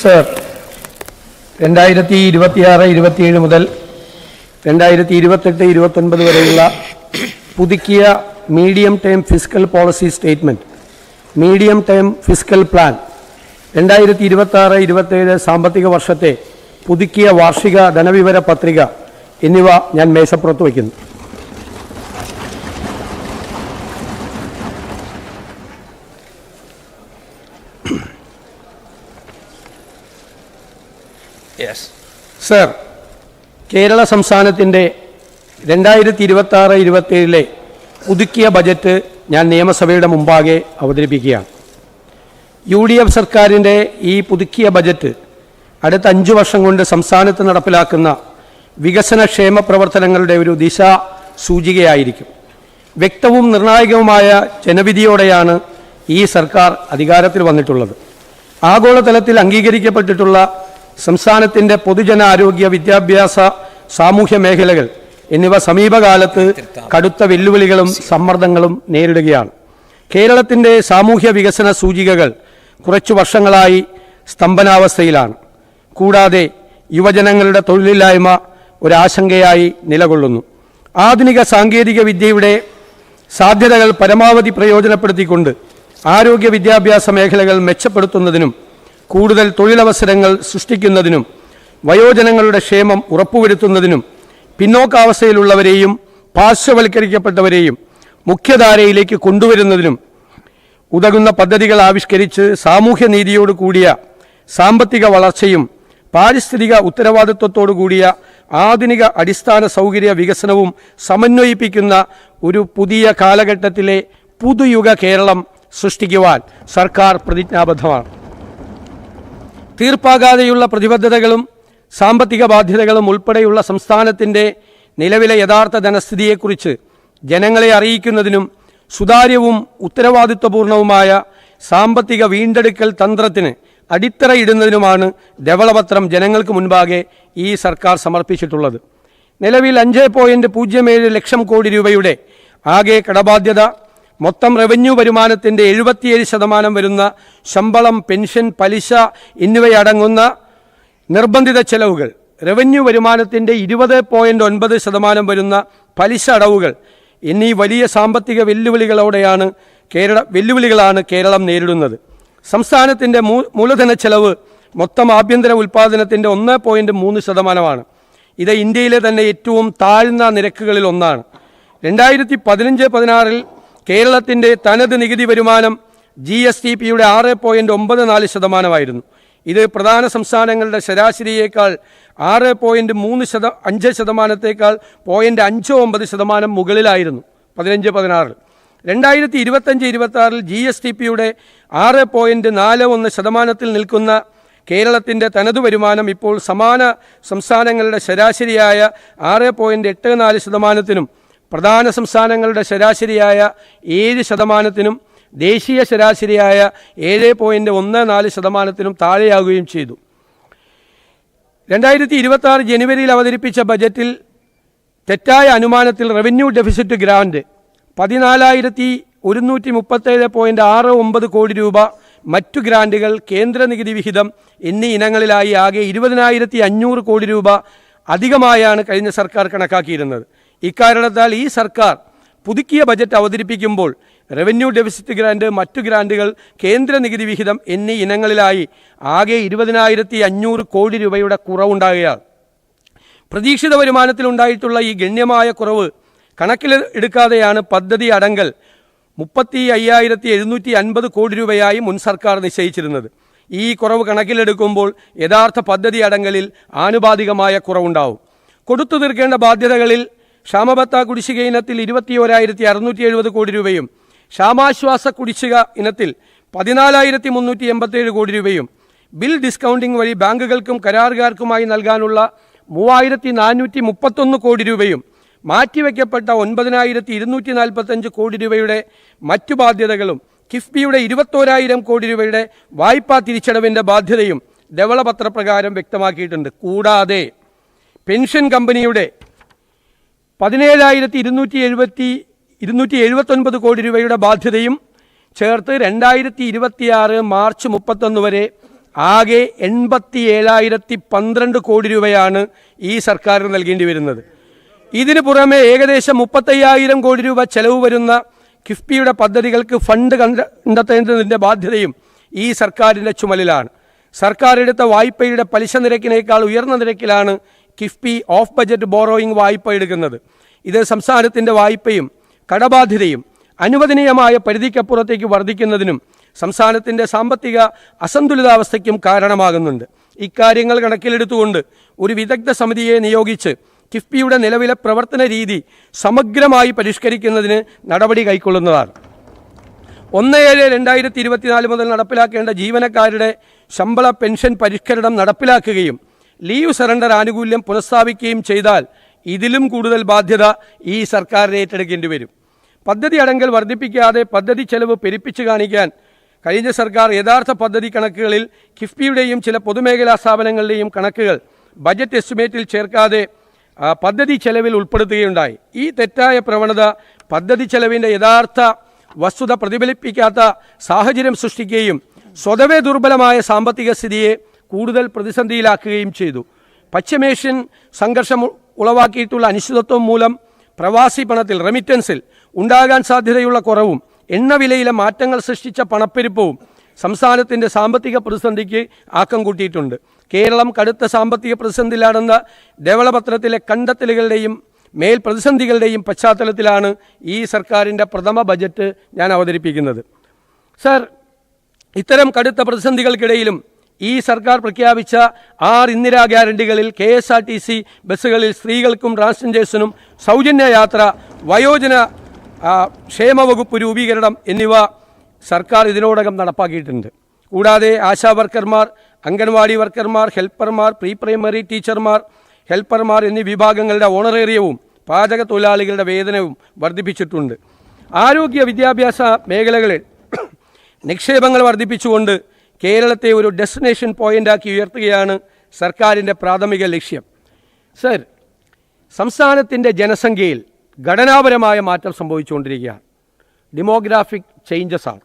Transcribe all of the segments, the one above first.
Sir, 2026-27 മുതൽ 2028-29 വരെയുള്ള പുതുക്കിയ medium term fiscal policy statement, medium term fiscal plan, 2026-27 സാമ്പത്തിക വർഷത്തെ പുതുക്കിയ വാർഷിക ധനവിവര പത്രിക എന്നിവ ഞാൻ മേശപ്പുറത്ത് വയ്ക്കുന്നു. സർ, കേരള സംസ്ഥാനത്തിൻ്റെ 2026-27 പുതുക്കിയ ബജറ്റ് ഞാൻ നിയമസഭയുടെ മുമ്പാകെ അവതരിപ്പിക്കുകയാണ്. UDF സർക്കാരിൻ്റെ ഈ പുതുക്കിയ ബജറ്റ് അടുത്ത 5 വർഷം കൊണ്ട് സംസ്ഥാനത്ത് നടപ്പിലാക്കുന്ന വികസനക്ഷേമ പ്രവർത്തനങ്ങളുടെ ഒരു ദിശാ സൂചികയായിരിക്കും. വ്യക്തവും നിർണായകവുമായ ജനവിധിയോടെയാണ് ഈ സർക്കാർ അധികാരത്തിൽ വന്നിട്ടുള്ളത്. ആഗോളതലത്തിൽ അംഗീകരിക്കപ്പെട്ടിട്ടുള്ള സംസ്ഥാനത്തിൻ്റെ പൊതുജനാരോഗ്യ, വിദ്യാഭ്യാസ, സാമൂഹ്യ മേഖലകൾ എന്നിവ സമീപകാലത്ത് കടുത്ത വെല്ലുവിളികളും സമ്മർദ്ദങ്ങളും നേരിടുകയാണ്. കേരളത്തിൻ്റെ സാമൂഹ്യ വികസന സൂചികകൾ കുറച്ചു വർഷങ്ങളായി സ്തംഭനാവസ്ഥയിലാണ്. കൂടാതെ യുവജനങ്ങളുടെ തൊഴിലില്ലായ്മ ഒരാശങ്കയായി നിലകൊള്ളുന്നു. ആധുനിക സാങ്കേതിക വിദ്യയുടെ സാധ്യതകൾ പരമാവധി പ്രയോജനപ്പെടുത്തിക്കൊണ്ട് ആരോഗ്യ വിദ്യാഭ്യാസ മേഖലകൾ മെച്ചപ്പെടുത്തുന്നതിനും കൂടുതൽ തൊഴിലവസരങ്ങൾ സൃഷ്ടിക്കുന്നതിനും വയോജനങ്ങളുടെ ക്ഷേമം ഉറപ്പുവരുത്തുന്നതിനും പിന്നോക്കാവസ്ഥയിലുള്ളവരെയും പാർശ്വവൽക്കരിക്കപ്പെട്ടവരെയും മുഖ്യധാരയിലേക്ക് കൊണ്ടുവരുന്നതിനും ഉതകുന്ന പദ്ധതികൾ ആവിഷ്കരിച്ച് സാമൂഹ്യനീതിയോട് കൂടിയ സാമ്പത്തിക വളർച്ചയും പാരിസ്ഥിതിക ഉത്തരവാദിത്വത്തോടു കൂടിയ ആധുനിക അടിസ്ഥാന സൗകര്യ വികസനവും സമന്വയിപ്പിക്കുന്ന ഒരു പുതിയ കാലഘട്ടത്തിലെ പുതുയുഗ കേരളം സൃഷ്ടിക്കുവാൻ സർക്കാർ പ്രതിജ്ഞാബദ്ധമാണ്. തീർപ്പാകാതെയുള്ള പ്രതിബദ്ധതകളും സാമ്പത്തിക ബാധ്യതകളും ഉൾപ്പെടെയുള്ള സംസ്ഥാനത്തിൻ്റെ നിലവിലെ യഥാർത്ഥ ധനസ്ഥിതിയെക്കുറിച്ച് ജനങ്ങളെ അറിയിക്കുന്നതിനും സുതാര്യവും ഉത്തരവാദിത്വപൂർണവുമായ സാമ്പത്തിക വീണ്ടെടുക്കൽ തന്ത്രത്തിന് അടിത്തറയിടുന്നതിനുമാണ് ധവളപത്രം ജനങ്ങൾക്ക് മുൻപാകെ ഈ സർക്കാർ സമർപ്പിച്ചിട്ടുള്ളത്. നിലവിൽ 5.07 ലക്ഷം കോടി രൂപയുടെ ആകെ കടബാധ്യത, മൊത്തം റവന്യൂ വരുമാനത്തിൻ്റെ 77% വരുന്ന ശമ്പളം, പെൻഷൻ, പലിശ എന്നിവയടങ്ങുന്ന നിർബന്ധിത ചെലവുകൾ, റവന്യൂ വരുമാനത്തിൻ്റെ 20.9% വരുന്ന പലിശ അടവുകൾ എന്നീ വലിയ സാമ്പത്തിക വെല്ലുവിളികളാണ് കേരളം നേരിടുന്നത്. സംസ്ഥാനത്തിൻ്റെ മൂലധന ചെലവ് മൊത്തം ആഭ്യന്തര ഉൽപ്പാദനത്തിൻ്റെ 1.3%. ഇത് ഇന്ത്യയിലെ തന്നെ ഏറ്റവും താഴ്ന്ന നിരക്കുകളിൽ ഒന്നാണ്. 2015-16 കേരളത്തിൻ്റെ തനത് നികുതി വരുമാനം GSTPയുടെ 6.94%. ഇത് പ്രധാന സംസ്ഥാനങ്ങളുടെ ശരാശരിയേക്കാൾ 6.35%, 0.59% മുകളിലായിരുന്നു 15-16. 2025-26 GSTPയുടെ 6.41% നിൽക്കുന്ന കേരളത്തിൻ്റെ തനതു വരുമാനം ഇപ്പോൾ സമാന സംസ്ഥാനങ്ങളുടെ ശരാശരിയായ 6.84%-നും പ്രധാന സംസ്ഥാനങ്ങളുടെ ശരാശരിയായ 7%-നും ദേശീയ ശരാശരിയായ 7.14%-നും താഴെയാകുകയും ചെയ്തു. 2026 ജനുവരിയിൽ അവതരിപ്പിച്ച ബജറ്റിൽ തെറ്റായ അനുമാനത്തിൽ റവന്യൂ ഡെഫിസിറ്റ് ഗ്രാന്റ് 14,137.69 കോടി രൂപ, മറ്റു ഗ്രാന്റുകൾ, കേന്ദ്ര നികുതി വിഹിതം എന്നീ ഇനങ്ങളിലായി ആകെ 20,500 കോടി രൂപ അധികമായാണ് കഴിഞ്ഞ സർക്കാർ കണക്കാക്കിയിരുന്നത്. ഇക്കാരണത്താൽ ഈ സർക്കാർ പുതുക്കിയ ബജറ്റ് അവതരിപ്പിക്കുമ്പോൾ റവന്യൂ ഡെഫിസിറ്റ് ഗ്രാന്റ്, മറ്റു ഗ്രാന്റുകൾ, കേന്ദ്ര നികുതി വിഹിതം എന്നീ ഇനങ്ങളിലായി ആകെ 20,500 കോടി രൂപയുടെ കുറവുണ്ടാകുകയാണ്. പ്രതീക്ഷിത വരുമാനത്തിലുണ്ടായിട്ടുള്ള ഈ ഗണ്യമായ കുറവ് കണക്കിലെടുക്കാതെയാണ് പദ്ധതി അടങ്കൽ 35,750 കോടി രൂപയായി മുൻ സർക്കാർ നിശ്ചയിച്ചിരുന്നത്. ഈ കുറവ് കണക്കിലെടുക്കുമ്പോൾ യഥാർത്ഥ പദ്ധതി അടങ്കലിൽ ആനുപാതികമായ കുറവുണ്ടാവും. കൊടുത്തു തീർക്കേണ്ട ബാധ്യതകളിൽ ക്ഷാമബത്ത കുടിശ്ശിക ഇനത്തിൽ 21,670 കോടി രൂപയും, ക്ഷാമാശ്വാസ കുടിശ്ശിക ഇനത്തിൽ 14,387 കോടി രൂപയും, ബിൽ ഡിസ്കൗണ്ടിംഗ് വഴി ബാങ്കുകൾക്കും കരാറുകാർക്കുമായി നൽകാനുള്ള 3,431 കോടി രൂപയും, മാറ്റിവെക്കപ്പെട്ട 9,245 കോടി രൂപയുടെ മറ്റു ബാധ്യതകളും, കിഫ്ബിയുടെ 21,000 കോടി രൂപയുടെ വായ്പാ തിരിച്ചടവിൻ്റെ ബാധ്യതയും ധവളപത്രപ്രകാരം വ്യക്തമാക്കിയിട്ടുണ്ട്. കൂടാതെ പെൻഷൻ കമ്പനിയുടെ 17,279 കോടി രൂപയുടെ ബാധ്യതയും ചേർത്ത് 2026 മാർച്ച് 31 വരെ ആകെ 87,012 കോടി രൂപയാണ് ഈ സർക്കാരിന് നൽകേണ്ടി വരുന്നത്. ഇതിനു പുറമെ ഏകദേശം 35,000 കോടി രൂപ ചെലവ് വരുന്ന കിഫ്ബിയുടെ പദ്ധതികൾക്ക് ഫണ്ട് കണ്ടെത്തേണ്ടതിൻ്റെ ബാധ്യതയും ഈ സർക്കാരിൻ്റെ ചുമലിലാണ്. സർക്കാർ എടുത്ത വായ്പയുടെ പലിശ നിരക്കിനേക്കാൾ ഉയർന്ന നിരക്കിലാണ് കിഫ്ബി ഓഫ് ബജറ്റ് ബോറോയിങ് വായ്പ എടുക്കുന്നത്. ഇത് സംസ്ഥാനത്തിൻ്റെ വായ്പയും കടബാധ്യതയും അനുവദനീയമായ പരിധിക്കപ്പുറത്തേക്ക് വർദ്ധിക്കുന്നതിനും സംസ്ഥാനത്തിൻ്റെ സാമ്പത്തിക അസന്തുലിതാവസ്ഥയ്ക്കും കാരണമാകുന്നുണ്ട്. ഇക്കാര്യങ്ങൾ കണക്കിലെടുത്തുകൊണ്ട് ഒരു വിദഗ്ധ സമിതിയെ നിയോഗിച്ച് കിഫ്ബിയുടെ നിലവിലെ പ്രവർത്തന രീതി സമഗ്രമായി പരിഷ്കരിക്കുന്നതിന് നടപടി കൈക്കൊള്ളുന്നതാണ്. 1/7/2024 മുതൽ നടപ്പിലാക്കേണ്ട ജീവനക്കാരുടെ ശമ്പള പെൻഷൻ പരിഷ്കരണം നടപ്പിലാക്കുകയും ലീവ് സറണ്ടർ ആനുകൂല്യം പുനഃസ്ഥാപിക്കുകയും ചെയ്താൽ ഇതിലും കൂടുതൽ ബാധ്യത ഈ സർക്കാരിന് ഏറ്റെടുക്കേണ്ടി വരും. പദ്ധതി അടങ്കൽ വർദ്ധിപ്പിക്കാതെ പദ്ധതി ചെലവ് പെരുപ്പിച്ചു കാണിക്കാൻ കഴിഞ്ഞ സർക്കാർ യഥാർത്ഥ പദ്ധതി കണക്കുകളിൽ കിഫ്ബിയുടെയും ചില പൊതുമേഖലാ സ്ഥാപനങ്ങളുടെയും കണക്കുകൾ ബജറ്റ് എസ്റ്റിമേറ്റിൽ ചേർക്കാതെ പദ്ധതി ചെലവിൽ ഉൾപ്പെടുത്തുകയുണ്ടായി. ഈ തെറ്റായ പ്രവണത പദ്ധതി ചെലവിൻ്റെ യഥാർത്ഥ വസ്തുത പ്രതിഫലിപ്പിക്കാത്ത സാഹചര്യം സൃഷ്ടിക്കുകയും സ്വതവേ ദുർബലമായ സാമ്പത്തിക സ്ഥിതിയെ കൂടുതൽ പ്രതിസന്ധിയിലാക്കുകയും ചെയ്തു. പശ്ചിമേഷ്യൻ സംഘർഷം ഉളവാക്കിയിട്ടുള്ള അനിശ്ചിതത്വം മൂലം പ്രവാസി പണത്തിൽ റെമിറ്റൻസിൽ ഉണ്ടാകാൻ സാധ്യതയുള്ള കുറവും എണ്ണവിലയിലെ മാറ്റങ്ങൾ സൃഷ്ടിച്ച പണപ്പെരുപ്പവും സംസ്ഥാനത്തിൻ്റെ സാമ്പത്തിക പ്രതിസന്ധിക്ക് ആക്കം കൂട്ടിയിട്ടുണ്ട്. കേരളം കടുത്ത സാമ്പത്തിക പ്രതിസന്ധിയിലാണെന്ന ധവളപത്രത്തിലെ കണ്ടെത്തലുകളുടെയും മേൽ പ്രതിസന്ധികളുടെയും പശ്ചാത്തലത്തിലാണ് ഈ സർക്കാരിൻ്റെ പ്രഥമ ബജറ്റ് ഞാൻ അവതരിപ്പിക്കുന്നത്. സർ, ഇത്തരം കടുത്ത പ്രതിസന്ധികൾക്കിടയിലും ഈ സർക്കാർ പ്രഖ്യാപിച്ച 6 ഇന്ദിരാ ഗ്യാരണ്ടികളിൽ KSRTC ബസ്സുകളിൽ സ്ത്രീകൾക്കും ട്രാൻസ്ജെൻഡേഴ്സിനും സൗജന്യ യാത്ര, വയോജന ക്ഷേമ വകുപ്പ് രൂപീകരണം എന്നിവ സർക്കാർ ഇതിനോടകം നടപ്പാക്കിയിട്ടുണ്ട്. കൂടാതെ ആശാ വർക്കർമാർ, അംഗൻവാടി വർക്കർമാർ, ഹെൽപ്പർമാർ, പ്രീ പ്രൈമറി ടീച്ചർമാർ, ഹെൽപ്പർമാർ എന്നീ വിഭാഗങ്ങളുടെ ഓണറേറിയവും പാചക തൊഴിലാളികളുടെ വേതനവും വർദ്ധിപ്പിച്ചിട്ടുണ്ട്. ആരോഗ്യ വിദ്യാഭ്യാസ മേഖലകളിൽ നിക്ഷേപങ്ങൾ വർദ്ധിപ്പിച്ചുകൊണ്ട് കേരളത്തെ ഒരു ഡെസ്റ്റിനേഷൻ പോയിൻ്റാക്കി ഉയർത്തുകയാണ് സർക്കാരിൻ്റെ പ്രാഥമിക ലക്ഷ്യം. സർ, സംസ്ഥാനത്തിൻ്റെ ജനസംഖ്യയിൽ ഘടനാപരമായ മാറ്റം സംഭവിച്ചുകൊണ്ടിരിക്കുകയാണ്. ഡെമോഗ്രാഫിക് ചേഞ്ചസ് ആണ്.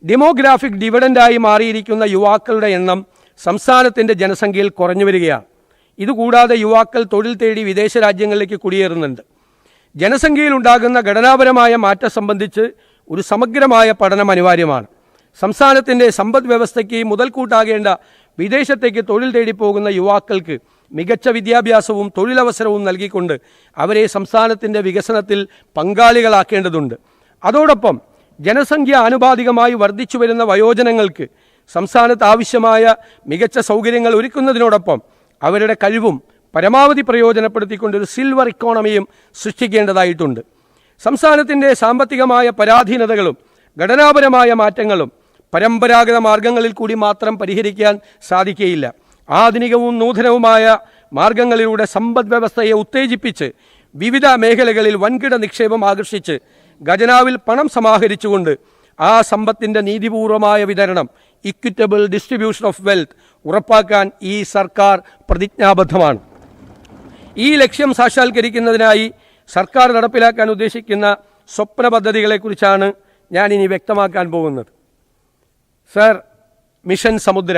ഡെമോഗ്രാഫിക് ഡിവിഡൻ്റായി മാറിയിരിക്കുന്ന യുവാക്കളുടെ എണ്ണം സംസ്ഥാനത്തിൻ്റെ ജനസംഖ്യയിൽ കുറഞ്ഞു വരികയാണ്. ഇതുകൂടാതെ യുവാക്കൾ തൊഴിൽ തേടി വിദേശ രാജ്യങ്ങളിലേക്ക് കുടിയേറുന്നുണ്ട്. ജനസംഖ്യയിൽ ഉണ്ടാകുന്ന ഘടനാപരമായ മാറ്റം സംബന്ധിച്ച് ഒരു സമഗ്രമായ പഠനം അനിവാര്യമാണ്. സംസ്ഥാനത്തിൻ്റെ സമ്പദ് വ്യവസ്ഥയ്ക്ക് മുതൽക്കൂട്ടാകേണ്ട വിദേശത്തേക്ക് തൊഴിൽ തേടി പോകുന്ന യുവാക്കൾക്ക് മികച്ച വിദ്യാഭ്യാസവും തൊഴിലവസരവും നൽകിക്കൊണ്ട് അവരെ സംസ്ഥാനത്തിൻ്റെ വികസനത്തിൽ പങ്കാളികളാക്കേണ്ടതുണ്ട്. അതോടൊപ്പം ജനസംഖ്യ ആനുപാതികമായി വർദ്ധിച്ചു വരുന്ന വയോജനങ്ങൾക്ക് സംസ്ഥാനത്ത് ആവശ്യമായ മികച്ച സൗകര്യങ്ങൾ ഒരുക്കുന്നതിനോടൊപ്പം അവരുടെ കഴിവും പരമാവധി പ്രയോജനപ്പെടുത്തിക്കൊണ്ടൊരു സിൽവർ ഇക്കോണമിയും സൃഷ്ടിക്കേണ്ടതായിട്ടുണ്ട്. സംസ്ഥാനത്തിൻ്റെ സാമ്പത്തികമായ പരാധീനതകളും ഘടനാപരമായ മാറ്റങ്ങളും പരമ്പരാഗത മാർഗങ്ങളിൽ കൂടി മാത്രം പരിഹരിക്കാൻ സാധിക്കുകയില്ല. ആധുനികവും നൂതനവുമായ മാർഗങ്ങളിലൂടെ സമ്പദ് വ്യവസ്ഥയെ ഉത്തേജിപ്പിച്ച് വിവിധ മേഖലകളിൽ വൻകിട നിക്ഷേപം ആകർഷിച്ച് ഖജനാവിൽ പണം സമാഹരിച്ചുകൊണ്ട് ആ സമ്പത്തിൻ്റെ നീതിപൂർവമായ വിതരണം, ഇക്വിറ്റബിൾ ഡിസ്ട്രിബ്യൂഷൻ ഓഫ് വെൽത്ത് ഉറപ്പാക്കാൻ ഈ സർക്കാർ പ്രതിജ്ഞാബദ്ധമാണ്. ഈ ലക്ഷ്യം സാക്ഷാത്കരിക്കുന്നതിനായി സർക്കാർ നടപ്പിലാക്കാൻ ഉദ്ദേശിക്കുന്ന സ്വപ്ന പദ്ധതികളെക്കുറിച്ചാണ് ഞാനിനി വ്യക്തമാക്കാൻ പോകുന്നത്. സർ, മിഷൻ സമുദ്ര.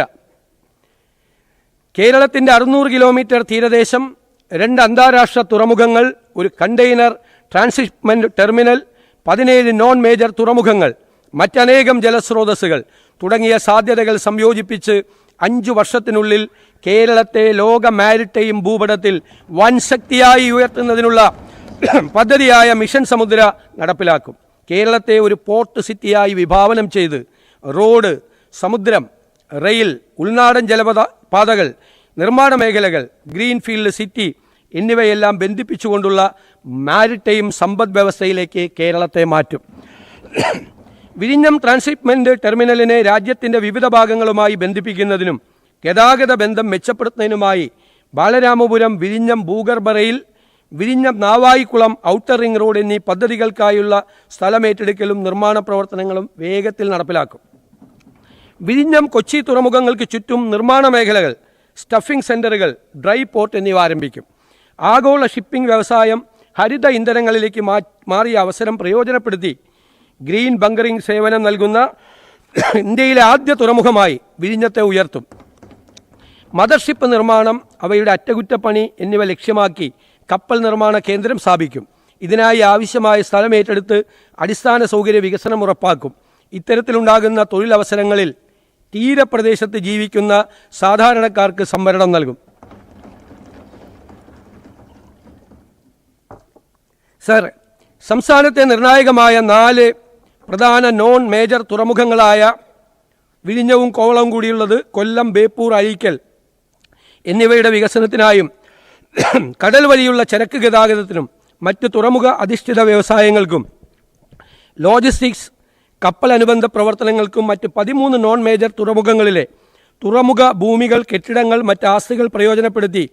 കേരളത്തിൻ്റെ 600 കിലോമീറ്റർ തീരദേശം, 2 അന്താരാഷ്ട്ര തുറമുഖങ്ങൾ, ഒരു container transhipment terminal, 17 non major തുറമുഖങ്ങൾ, മറ്റനേകം ജലസ്രോതസ്സുകൾ തുടങ്ങിയ സാധ്യതകൾ സംയോജിപ്പിച്ച് 5 വർഷത്തിനുള്ളിൽ കേരളത്തെ ലോക മാരിടൈം ഭൂപടത്തിൽ വൻ ശക്തിയായി ഉയർത്തുന്നതിനുള്ള പദ്ധതിയായ മിഷൻ സമുദ്ര നടപ്പിലാക്കും. കേരളത്തെ ഒരു പോർട്ട് സിറ്റിയായി വിഭാവനം ചെയ്ത് റോഡ്, സമുദ്രം, റെയിൽ, ഉൾനാടൻ ജലപാതകൾ, നിർമ്മാണ മേഖലകൾ, ഗ്രീൻഫീൽഡ് സിറ്റി എന്നിവയെല്ലാം ബന്ധിപ്പിച്ചുകൊണ്ടുള്ള മാരിടൈം സമ്പദ് വ്യവസ്ഥയിലേക്ക് കേരളത്തെ മാറ്റും. വിഴിഞ്ഞം ട്രാൻസ്ഷിപ്മെൻറ്റ് ടെർമിനലിനെ രാജ്യത്തിൻ്റെ വിവിധ ഭാഗങ്ങളുമായി ബന്ധിപ്പിക്കുന്നതിനും ഗതാഗത ബന്ധം മെച്ചപ്പെടുത്തുന്നതിനുമായി ബാലരാമപുരം വിഴിഞ്ഞം ഭൂഗർഭ റെയിൽ, വിഴിഞ്ഞം നാവായിക്കുളം ഔട്ടർ റിംഗ് റോഡ് എന്നീ പദ്ധതികൾക്കായുള്ള സ്ഥലമേറ്റെടുക്കലും നിർമ്മാണ പ്രവർത്തനങ്ങളും വേഗത്തിൽ നടപ്പിലാക്കും. വിഴിഞ്ഞം, കൊച്ചി തുറമുഖങ്ങൾക്ക് ചുറ്റും നിർമ്മാണ മേഖലകൾ, സ്റ്റഫിംഗ് സെൻ്ററുകൾ, ഡ്രൈ പോർട്ട് എന്നിവ ആരംഭിക്കും. ആഗോള ഷിപ്പിംഗ് വ്യവസായം ഹരിത ഇന്ധനങ്ങളിലേക്ക് മാറിയ അവസരം പ്രയോജനപ്പെടുത്തി ഗ്രീൻ ബങ്കറിംഗ് സേവനം നൽകുന്ന ഇന്ത്യയിലെ ആദ്യ തുറമുഖമായി വിഴിഞ്ഞത്തെ ഉയർത്തും. മദർഷിപ്പ് നിർമ്മാണം, അവയുടെ അറ്റകുറ്റപ്പണി എന്നിവ ലക്ഷ്യമാക്കി കപ്പൽ നിർമ്മാണ കേന്ദ്രം സ്ഥാപിക്കും. ഇതിനായി ആവശ്യമായ സ്ഥലം ഏറ്റെടുത്ത് അടിസ്ഥാന സൗകര്യ വികസനം ഉറപ്പാക്കും. ഇത്തരത്തിലുണ്ടാകുന്ന തൊഴിലവസരങ്ങളിൽ തീരപ്രദേശത്ത് ജീവിക്കുന്ന സാധാരണക്കാർക്ക് സംവരണം നൽകും. സർ, സംസ്ഥാനത്തെ നിർണായകമായ 4 പ്രധാന നോൺ മേജർ തുറമുഖങ്ങളായ വിഴിഞ്ഞവും കോവളവും കൂടിയുള്ളത് കൊല്ലം, ബേപ്പൂർ, അഴീക്കൽ എന്നിവയുടെ വികസനത്തിനായും കടൽ വഴിയുള്ള ചരക്ക് ഗതാഗതത്തിനും മറ്റ് തുറമുഖ അധിഷ്ഠിത വ്യവസായങ്ങൾക്കും ലോജിസ്റ്റിക്സ്, കപ്പൽ അനുബന്ധ പ്രവർത്തനങ്ങൾക്കും മറ്റ് 13 നോൺ മേജർ തുറമുഖങ്ങളിലെ തുറമുഖ ഭൂമികൾ, കെട്ടിടങ്ങൾ, മറ്റ് ആസ്തികൾ പ്രയോജനപ്പെടുത്തി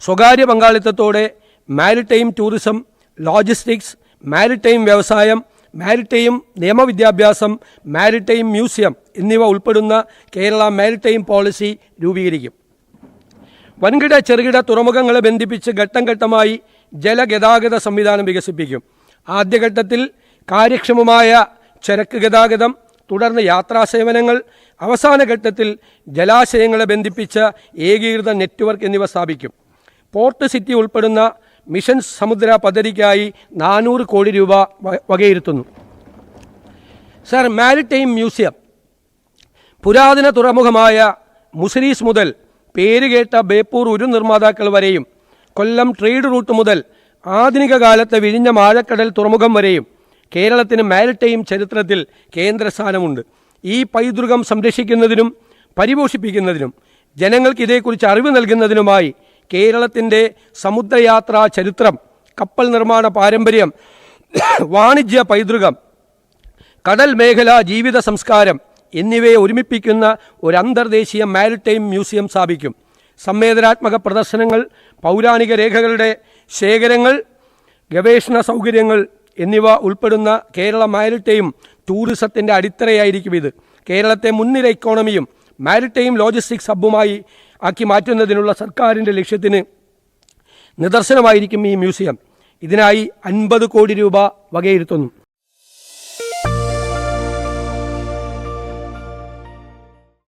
സ്വകാര്യ പങ്കാളിത്തത്തോടെ മാരിടൈം ടൂറിസം, ലോജിസ്റ്റിക്സ്, മാരിടൈം വ്യവസായം, മാരിടൈം നിയമവിദ്യാഭ്യാസം, മാരിടൈം മ്യൂസിയം എന്നിവ ഉൾപ്പെടുന്ന കേരള മാരിടൈം പോളിസി രൂപീകരിക്കും. വൻകിട ചെറുകിട തുറമുഖങ്ങളെ ബന്ധിപ്പിച്ച് ഘട്ടം ഘട്ടമായി ജലഗതാഗത സംവിധാനം വികസിപ്പിക്കും. ആദ്യഘട്ടത്തിൽ കാര്യക്ഷമമായ ചരക്ക് ഗതാഗതം, തുടർന്ന് യാത്രാസേവനങ്ങൾ, അവസാന ഘട്ടത്തിൽ ജലാശയങ്ങളെ ബന്ധിപ്പിച്ച ഏകീകൃത നെറ്റ്വർക്ക് എന്നിവ സ്ഥാപിക്കും. പോർട്ട് സിറ്റി ഉൾപ്പെടുന്ന മിഷൻ സമുദ്ര പദ്ധതിക്കായി 400 കോടി രൂപ വകയിരുത്തുന്നു. സർ, മാരിടൈം മ്യൂസിയം പുരാതന തുറമുഖമായ മുസിരീസ് മുതൽ പേരുകേട്ട ബേപ്പൂർ ഉരു നിർമ്മാതാക്കൾ വരെയും കൊല്ലം ട്രേഡ് റൂട്ട് മുതൽ ആധുനിക കാലത്തെ വിഴിഞ്ഞ ആഴക്കടൽ തുറമുഖം വരെയും കേരളത്തിന് മാരിടൈം ചരിത്രത്തിൽ കേന്ദ്രസ്ഥാനമുണ്ട്. ഈ പൈതൃകം സംരക്ഷിക്കുന്നതിനും പരിപോഷിപ്പിക്കുന്നതിനും ജനങ്ങൾക്ക് ഇതേക്കുറിച്ച് അറിവ് നൽകുന്നതിനുമായി കേരളത്തിൻ്റെ സമുദ്രയാത്രാ ചരിത്രം, കപ്പൽ നിർമ്മാണ പാരമ്പര്യം, വാണിജ്യ പൈതൃകം, കടൽ മേഖല ജീവിത സംസ്കാരം എന്നിവയെ ഒരുമിപ്പിക്കുന്ന ഒരു അന്തർദേശീയ മാരിടൈം മ്യൂസിയം സ്ഥാപിക്കും. സംവേദനാത്മക പ്രദർശനങ്ങൾ, പൗരാണിക രേഖകളുടെ ശേഖരങ്ങൾ, ഗവേഷണ സൗകര്യങ്ങൾ എന്നിവ ഉൾപ്പെടുന്ന കേരള മാരിടൈം ടൂറിസത്തിൻ്റെ അടിത്തറയായിരിക്കും ഇത്. കേരളത്തെ മുൻനിര ഇക്കോണമിയും മാരിടൈം ലോജിസ്റ്റിക്സ് ഹബ്ബുമായി ആക്കി മാറ്റുന്നതിനുള്ള സർക്കാരിൻ്റെ ലക്ഷ്യത്തിന് നിദർശനമായിരിക്കും ഈ മ്യൂസിയം. ഇതിനായി 50 കോടി രൂപ വകയിരുത്തുന്നു.